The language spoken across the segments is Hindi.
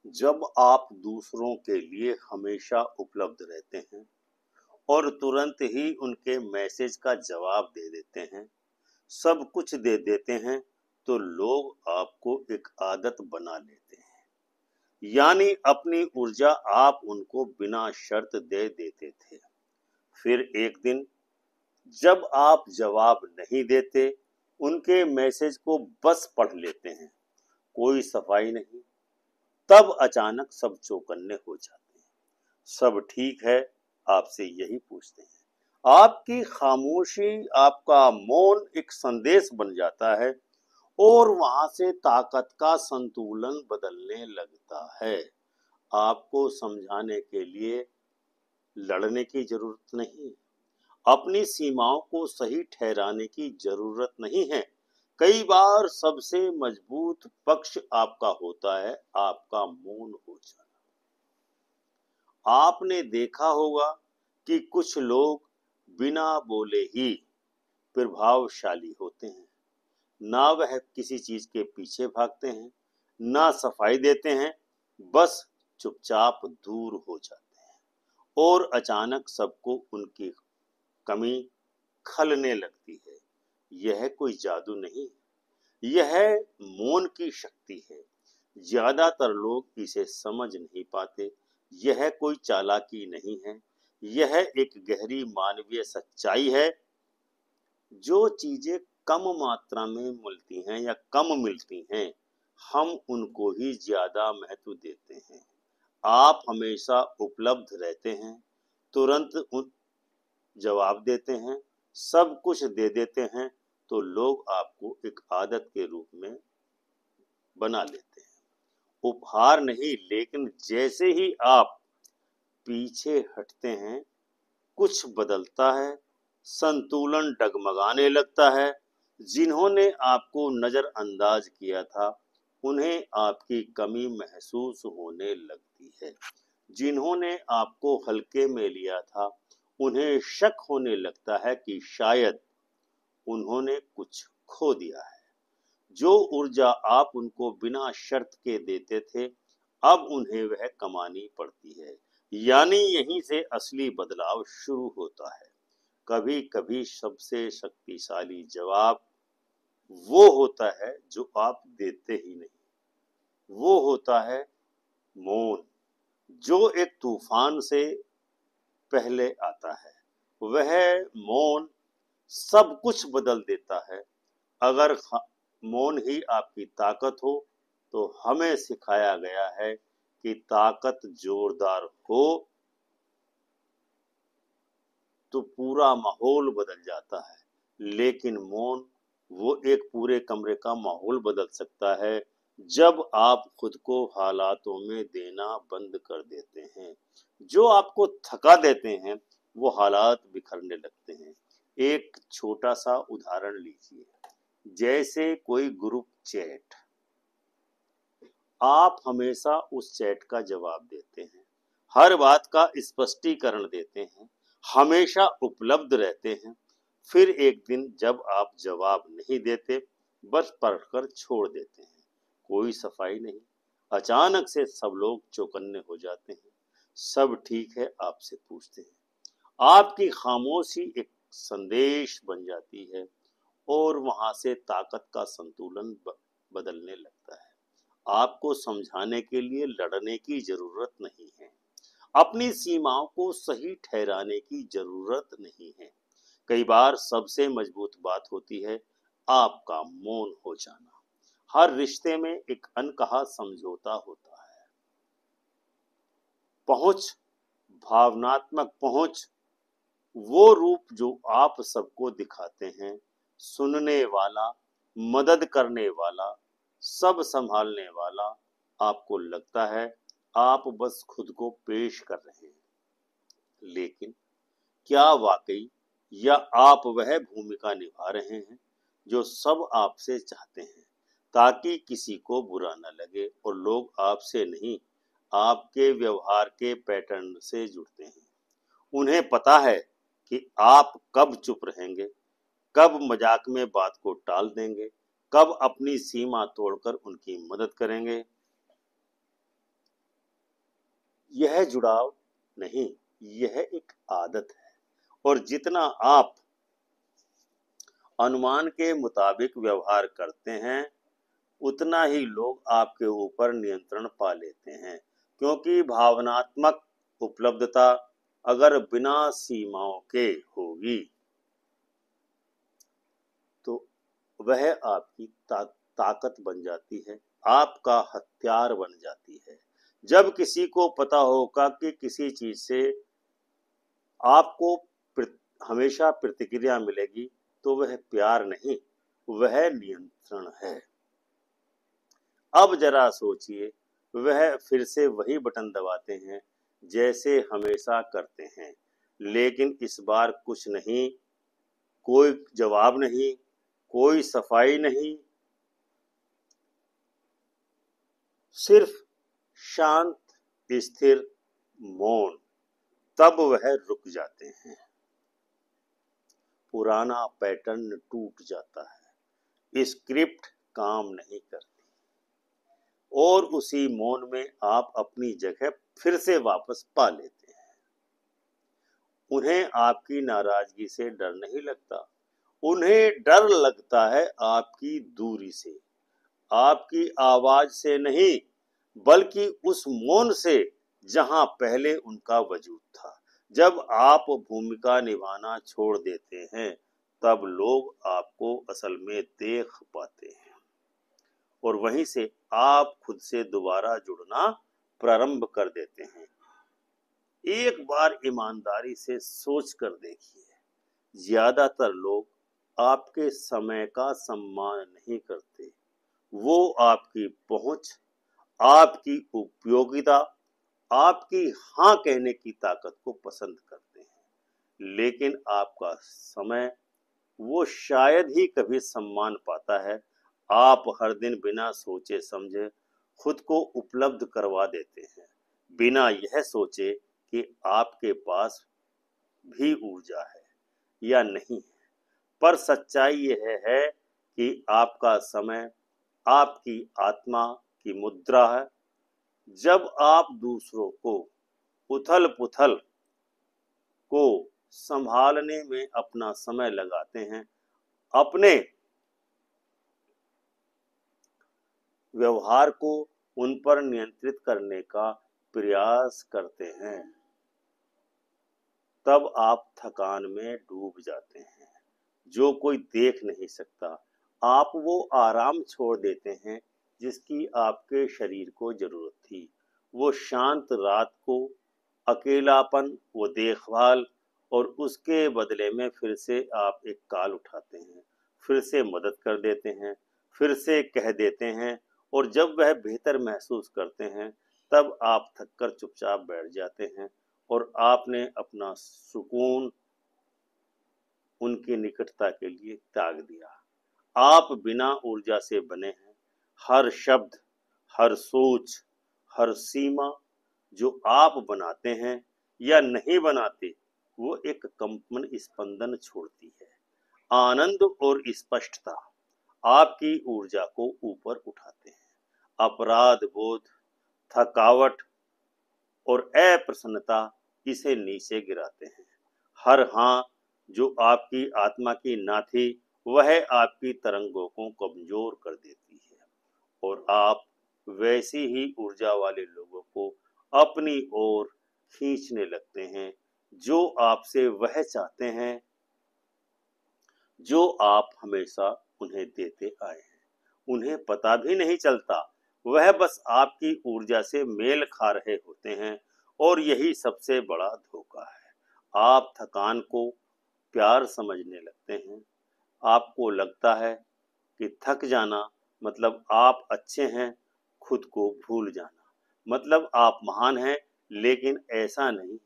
जब आप दूसरों के लिए हमेशा उपलब्ध रहते हैं और तुरंत ही उनके मैसेज का जवाब दे देते हैं, सब कुछ दे देते हैं, तो लोग आपको एक आदत बना लेते हैं। यानी अपनी ऊर्जा आप उनको बिना शर्त दे देते थे। फिर एक दिन जब आप जवाब नहीं देते, उनके मैसेज को बस पढ़ लेते हैं, कोई सफाई नहीं, तब अचानक सब चौकन्ने हो जाते हैं। सब ठीक है, आपसे यही पूछते हैं। आपकी खामोशी, आपका मौन एक संदेश बन जाता है और वहां से ताकत का संतुलन बदलने लगता है। आपको समझाने के लिए लड़ने की जरूरत नहीं, अपनी सीमाओं को सही ठहराने की जरूरत नहीं है। कई बार सबसे मजबूत पक्ष आपका होता है आपका मौन हो जाना। आपने देखा होगा कि कुछ लोग बिना बोले ही प्रभावशाली होते हैं। ना वह किसी चीज के पीछे भागते हैं, ना सफाई देते हैं, बस चुपचाप दूर हो जाते हैं और अचानक सबको उनकी कमी खलने लगती है। यह कोई जादू नहीं, यह मौन की शक्ति है। ज्यादातर लोग इसे समझ नहीं पाते। यह कोई चालाकी नहीं है, यह एक गहरी मानवीय सच्चाई है। जो चीजें कम मात्रा में मिलती हैं या कम मिलती हैं, हम उनको ही ज्यादा महत्व देते हैं। आप हमेशा उपलब्ध रहते हैं, तुरंत जवाब देते हैं, सब कुछ दे देते हैं, तो लोग आपको एक आदत के रूप में बना लेते हैं। उपहार नहीं, लेकिन जैसे ही आप पीछे हटते हैं, कुछ बदलता है, संतुलन डगमगाने लगता है। जिन्होंने आपको नजरअंदाज किया था, उन्हें आपकी कमी महसूस होने लगती है। जिन्होंने आपको हल्के में लिया था, उन्हें शक होने लगता है कि शायद उन्होंने कुछ खो दिया है। जो ऊर्जा आप उनको बिना शर्त के देते थे, अब उन्हें वह कमानी पड़ती है। यानी यहीं से असली बदलाव शुरू होता है। कभी कभी सबसे शक्तिशाली जवाब वो होता है जो आप देते ही नहीं, वो होता है मौन, जो एक तूफान से पहले आता है। वह मौन सब कुछ बदल देता है। अगर मौन ही आपकी ताकत हो, तो हमें सिखाया गया है कि ताकत जोरदार हो तो पूरा माहौल बदल जाता है, लेकिन मौन वो एक पूरे कमरे का माहौल बदल सकता है जब आप खुद को हालातों में देना बंद कर देते हैं। जो आपको थका देते हैं, वो हालात बिखरने लगते हैं। एक छोटा सा उदाहरण लीजिए, जैसे कोई ग्रुप चैट। आप हमेशा उस चैट का जवाब देते हैं, हर बात का स्पष्टीकरण देते हैं, हमेशा उपलब्ध रहते हैं। फिर एक दिन जब आप जवाब नहीं देते, बस पढ़कर छोड़ देते हैं, कोई सफाई नहीं, अचानक से सब लोग चौकन्ने हो जाते हैं। सब ठीक है, आपसे पूछते हैं। आपकी खामोशी एक संदेश बन जाती है और वहां से ताकत का संतुलन बदलने लगता है। आपको समझाने के लिए लड़ने की जरूरत नहीं है, अपनी सीमाओं को सही ठहराने की जरूरत नहीं है। कई बार सबसे मजबूत बात होती है आपका मौन हो जाना। हर रिश्ते में एक अनकहा समझौता होता है। पहुंच, भावनात्मक पहुंच, वो रूप जो आप सबको दिखाते हैं, सुनने वाला, मदद करने वाला, सब संभालने वाला। आपको लगता है आप बस खुद को पेश कर रहे हैं, लेकिन क्या वाकई या आप वह भूमिका निभा रहे हैं जो सब आपसे चाहते हैं, ताकि किसी को बुरा न लगे और लोग आपसे नहीं, आपके व्यवहार के पैटर्न से जुड़ते हैं। उन्हें पता है कि आप कब चुप रहेंगे, कब मजाक में बात को टाल देंगे, कब अपनी सीमा तोड़कर उनकी मदद करेंगे। यह जुड़ाव नहीं, यह एक आदत है। और जितना आप अनुमान के मुताबिक व्यवहार करते हैं, उतना ही लोग आपके ऊपर नियंत्रण पा लेते हैं, क्योंकि भावनात्मक उपलब्धता अगर बिना सीमाओं के होगी तो वह आपकी ताकत बन जाती है, आपका हथियार बन जाती है। जब किसी को पता होगा कि किसी चीज से आपको हमेशा प्रतिक्रिया मिलेगी, तो वह प्यार नहीं, वह नियंत्रण है। अब जरा सोचिए, वह फिर से वही बटन दबाते हैं जैसे हमेशा करते हैं, लेकिन इस बार कुछ नहीं, कोई जवाब नहीं, कोई सफाई नहीं, सिर्फ शांत स्थिर मौन। तब वह रुक जाते हैं। पुराना पैटर्न टूट जाता है, स्क्रिप्ट काम नहीं करती, और उसी मौन में आप अपनी जगह फिर से वापस पा लेते हैं। उन्हें आपकी नाराजगी से डर नहीं लगता, उन्हें डर लगता है आपकी दूरी से, आपकी आवाज से नहीं, बल्कि उस मौन से जहां पहले उनका वजूद था। जब आप भूमिका निभाना छोड़ देते हैं, तब लोग आपको असल में देख पाते हैं, और वहीं से आप खुद से दोबारा जुड़ना प्रारंभ कर देते हैं। एक बार ईमानदारी से सोच कर देखिए, ज्यादातर लोग आपके समय का सम्मान नहीं करते, वो आपकी पहुंच, आपकी उपयोगिता, आपकी हाँ कहने की ताकत को पसंद करते हैं। लेकिन आपका समय वो शायद ही कभी सम्मान पाता है। आप हर दिन बिना सोचे समझे खुद को उपलब्ध करवा देते हैं, बिना यह सोचे कि आपके पास भी ऊर्जा है या नहीं है। पर सच्चाई यह है कि आपका समय आपकी आत्मा की मुद्रा है। जब आप दूसरों को उथल पुथल को संभालने में अपना समय लगाते हैं, अपने व्यवहार को उन पर नियंत्रित करने का प्रयास करते हैं, तब आप थकान में डूब जाते हैं जो कोई देख नहीं सकता। आप वो आराम छोड़ देते हैं जिसकी आपके शरीर को जरूरत थी, वो शांत रात को, अकेलापन, वो देखभाल, और उसके बदले में फिर से आप एक कॉल उठाते हैं, फिर से मदद कर देते हैं, फिर से कह देते हैं, और जब वह बेहतर महसूस करते हैं, तब आप थककर चुपचाप बैठ जाते हैं, और आपने अपना सुकून उनकी निकटता के लिए त्याग दिया। आप बिना ऊर्जा से बने हैं। हर शब्द, हर सोच, हर सीमा जो आप बनाते हैं या नहीं बनाते, वो एक कंपन स्पंदन छोड़ती है। आनंद और स्पष्टता आपकी ऊर्जा को ऊपर उठाते हैं, अपराध बोध, थकावट और अप्रसन्नता इसे नीचे गिराते हैं। हर हाँ जो आपकी आत्मा की ना थी, वह आपकी तरंगों को कमजोर कर देती है, और आप वैसी ही ऊर्जा वाले लोगों को अपनी ओर खींचने लगते हैं जो आपसे वह चाहते हैं जो आप हमेशा उन्हें देते आए हैं। उन्हें पता भी नहीं चलता, वह बस आपकी ऊर्जा से मेल खा रहे होते हैं, और यही सबसे बड़ा धोखा है। आप थकान को प्यार समझने लगते हैं। आपको लगता है कि थक जाना मतलब आप अच्छे हैं, खुद को भूल जाना मतलब आप महान हैं, लेकिन ऐसा नहीं है।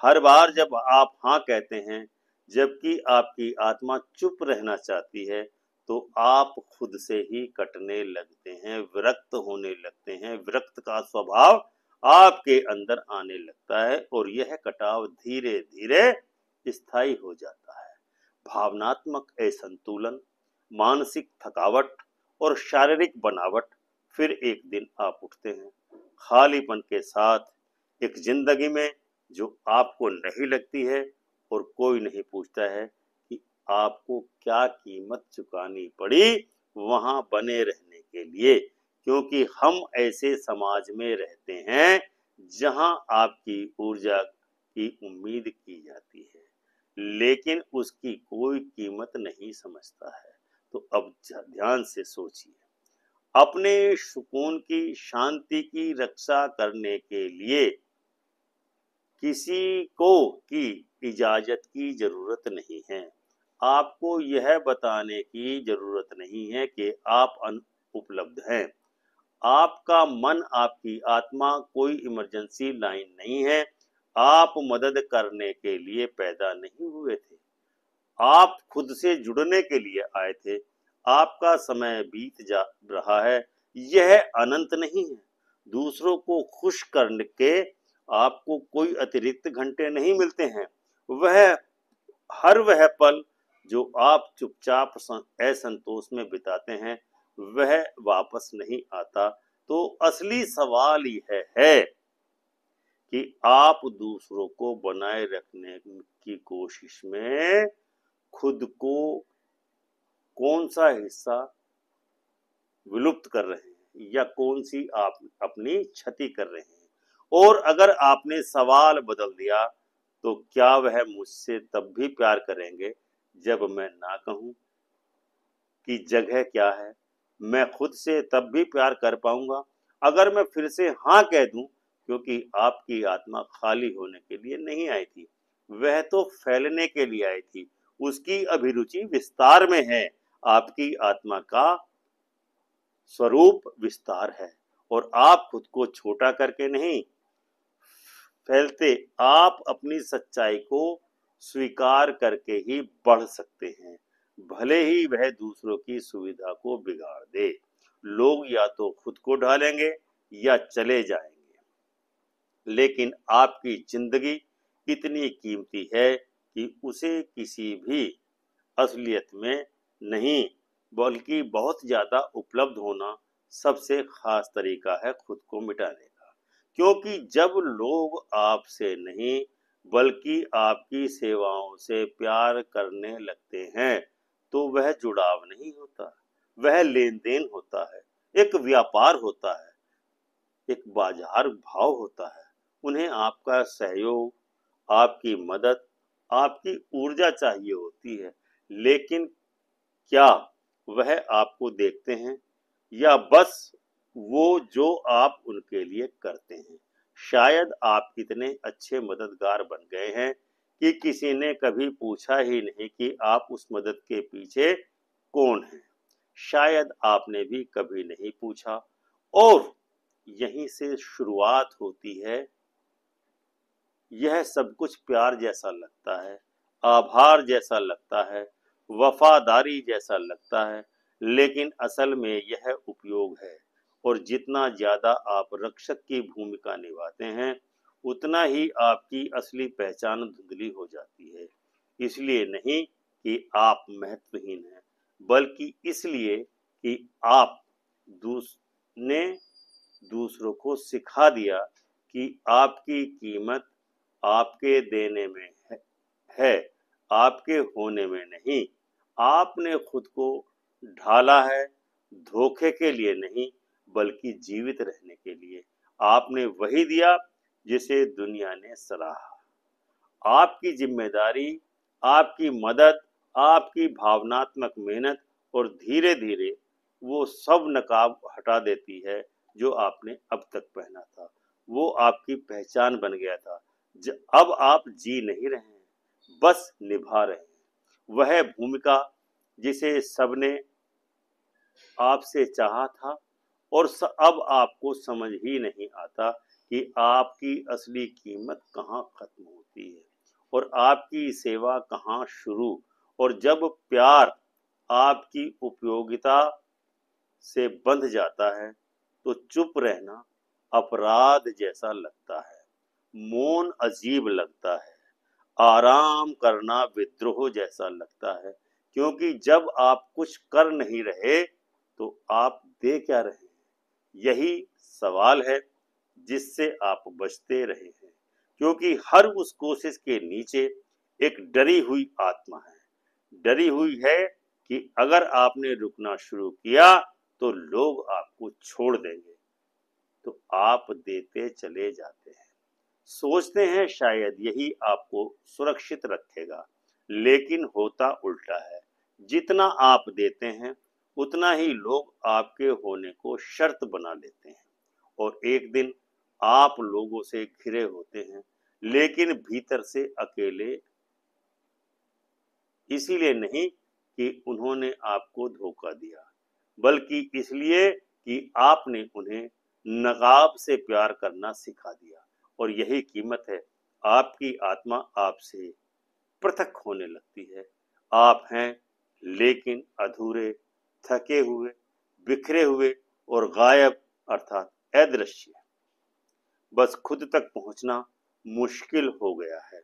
हर बार जब आप हाँ कहते हैं, जबकि आपकी आत्मा चुप रहना चाहती है, तो आप खुद से ही कटने लगते हैं, विरक्त होने लगते हैं। विरक्त का स्वभाव आपके अंदर आने लगता है, और यह कटाव धीरे धीरे स्थायी हो जाता है। भावनात्मक असंतुलन, मानसिक थकावट और शारीरिक बनावट। फिर एक दिन आप उठते हैं खालीपन के साथ, एक जिंदगी में जो आपको नहीं लगती है और कोई नहीं पूछता है कि आपको क्या कीमत चुकानी पड़ी वहां बने रहने के लिए, क्योंकि हम ऐसे समाज में रहते हैं जहां आपकी ऊर्जा की उम्मीद की जाती है, लेकिन उसकी कोई कीमत नहीं समझता है। तो अब ध्यान से सोचिए, अपने सुकून की, शांति की रक्षा करने के लिए किसी को की इजाजत की जरूरत नहीं है। आपको यह बताने की जरूरत नहीं है कि आप अनुपलब्ध हैं। आपका मन, आपकी आत्मा कोई इमरजेंसी लाइन नहीं है। आप मदद करने के लिए पैदा नहीं हुए थे, आप खुद से जुड़ने के लिए आए थे। आपका समय बीत जा रहा है, यह अनंत नहीं है। दूसरों को खुश करने के आपको कोई अतिरिक्त घंटे नहीं मिलते हैं। वह पल जो आप चुपचाप असंतोष में बिताते हैं, वह वापस नहीं आता। तो असली सवाल यह है कि आप दूसरों को बनाए रखने की कोशिश में खुद को कौन सा हिस्सा विलुप्त कर रहे हैं या कौन सी आप अपनी क्षति कर रहे हैं। और अगर आपने सवाल बदल दिया तो क्या वह मुझसे तब भी प्यार करेंगे जब मैं ना कहूं कि जगह क्या है? मैं खुद से तब भी प्यार कर पाऊंगा अगर मैं फिर से हाँ कह दूं, क्योंकि आपकी आत्मा खाली होने के लिए नहीं आई थी, वह तो फैलने के लिए आई थी। उसकी अभिरुचि विस्तार में है। आपकी आत्मा का स्वरूप विस्तार है और आप खुद को छोटा करके नहीं फैलते, आप अपनी सच्चाई को स्वीकार करके ही बढ़ सकते हैं, भले ही वह दूसरों की सुविधा को बिगाड़ दे। लोग या तो खुद को ढालेंगे या चले जाएंगे, लेकिन आपकी जिंदगी इतनी कीमती है कि उसे किसी भी असलियत में नहीं बल्कि बहुत ज्यादा उपलब्ध होना सबसे खास तरीका है खुद को मिटाने का। क्योंकि जब लोग आपसे नहीं बल्कि आपकी सेवाओं से प्यार करने लगते हैं, तो वह जुड़ाव नहीं होता, वह लेन देन होता है, एक व्यापार होता है, एक बाजार भाव होता है। उन्हें आपका सहयोग, आपकी मदद, आपकी ऊर्जा चाहिए होती है, लेकिन क्या वह आपको देखते हैं या बस वो जो आप उनके लिए करते हैं? शायद आप इतने अच्छे मददगार बन गए हैं कि किसी ने कभी पूछा ही नहीं कि आप उस मदद के पीछे कौन हैं। शायद आपने भी कभी नहीं पूछा। और यहीं से शुरुआत होती है। यह सब कुछ प्यार जैसा लगता है, आभार जैसा लगता है, वफादारी जैसा लगता है, लेकिन असल में यह उपयोग है। और जितना ज्यादा आप रक्षक की भूमिका निभाते हैं, उतना ही आपकी असली पहचान धुंधली हो जाती है। इसलिए नहीं कि आप महत्वहीन हैं, बल्कि इसलिए कि आप ने दूसरों को सिखा दिया कि आपकी कीमत आपके देने में है, आपके होने में नहीं। आपने खुद को ढाला है, धोखे के लिए नहीं बल्कि जीवित रहने के लिए। आपने वही दिया जिसे दुनिया ने सराहा। आपकी जिम्मेदारी, आपकी मदद, आपकी भावनात्मक मेहनत और धीरे धीरे वो सब नकाब हटा देती है जो आपने अब तक पहना था। वो आपकी पहचान बन गया था। अब आप जी नहीं रहे हैं, बस निभा रहे हैं वह भूमिका जिसे सबने आपसे चाहा था। और अब आपको समझ ही नहीं आता कि आपकी असली कीमत कहाँ खत्म होती है और आपकी सेवा कहाँ शुरू। और जब प्यार आपकी उपयोगिता से बंध जाता है तो चुप रहना अपराध जैसा लगता है, मौन अजीब लगता है, आराम करना विद्रोह जैसा लगता है। क्योंकि जब आप कुछ कर नहीं रहे तो आप दे क्या रहे हैं? यही सवाल है जिससे आप बचते रहे हैं, क्योंकि हर उस कोशिश के नीचे एक डरी हुई आत्मा है। डरी हुई है कि अगर आपने रुकना शुरू किया तो लोग आपको छोड़ देंगे, तो आप देते चले जाते हैं। सोचते हैं शायद यही आपको सुरक्षित रखेगा, लेकिन होता उल्टा है। जितना आप देते हैं उतना ही लोग आपके होने को शर्त बना लेते हैं, और एक दिन आप लोगों से घिरे होते हैं, लेकिन भीतर से अकेले, इसीलिए नहीं कि उन्होंने आपको धोखा दिया, बल्कि इसलिए कि आपने उन्हें नकाब से प्यार करना सिखा दिया। और यही कीमत है, आपकी आत्मा आपसे पृथक होने लगती है। आप हैं लेकिन अधूरे, थके हुए, बिखरे हुए और गायब, अर्थात अदृश्य। बस खुद तक पहुंचना मुश्किल हो गया है,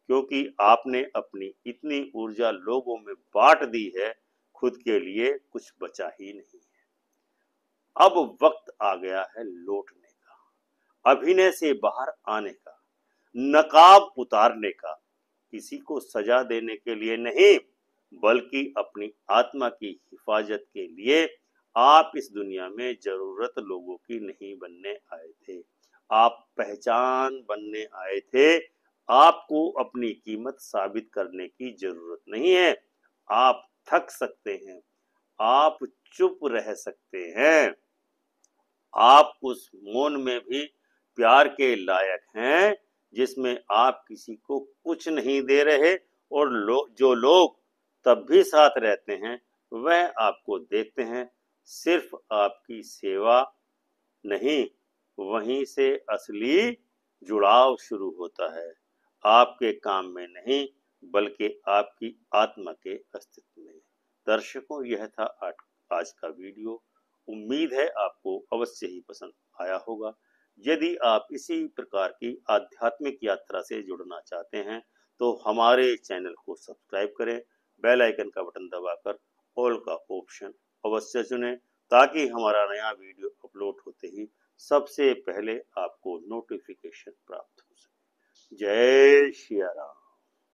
क्योंकि आपने अपनी इतनी ऊर्जा लोगों में बांट दी है, खुद के लिए कुछ बचा ही नहीं है। अब वक्त आ गया है लौटने का, अभिनय से बाहर आने का, नकाब उतारने का। किसी को सजा देने के लिए नहीं, बल्कि अपनी आत्मा की हिफाजत के लिए। आप इस दुनिया में जरूरत लोगों की नहीं बनने आए थे, आप पहचान बनने आए थे। आपको अपनी कीमत साबित करने की जरूरत नहीं है। आप थक सकते हैं, आप चुप रह सकते हैं, आप उस मौन में भी प्यार के लायक हैं जिसमें आप किसी को कुछ नहीं दे रहे, और जो लोग तब भी साथ रहते हैं वह आपको देखते हैं सिर्फ आपकी सेवा नहीं, वहीं से असली जुड़ाव शुरू होता है, आपके काम में नहीं बल्कि आपकी आत्मा के अस्तित्व में। दर्शकों, यह था आज का वीडियो। उम्मीद है आपको अवश्य ही पसंद आया होगा। यदि आप इसी प्रकार की आध्यात्मिक यात्रा से जुड़ना चाहते हैं तो हमारे चैनल को सब्सक्राइब करें, बेल आइकन का बटन दबाकर ऑल का ऑप्शन अवश्य चुनें, ताकि हमारा नया वीडियो अपलोड होते ही सबसे पहले आपको नोटिफिकेशन प्राप्त हो सके। जय श्री राम।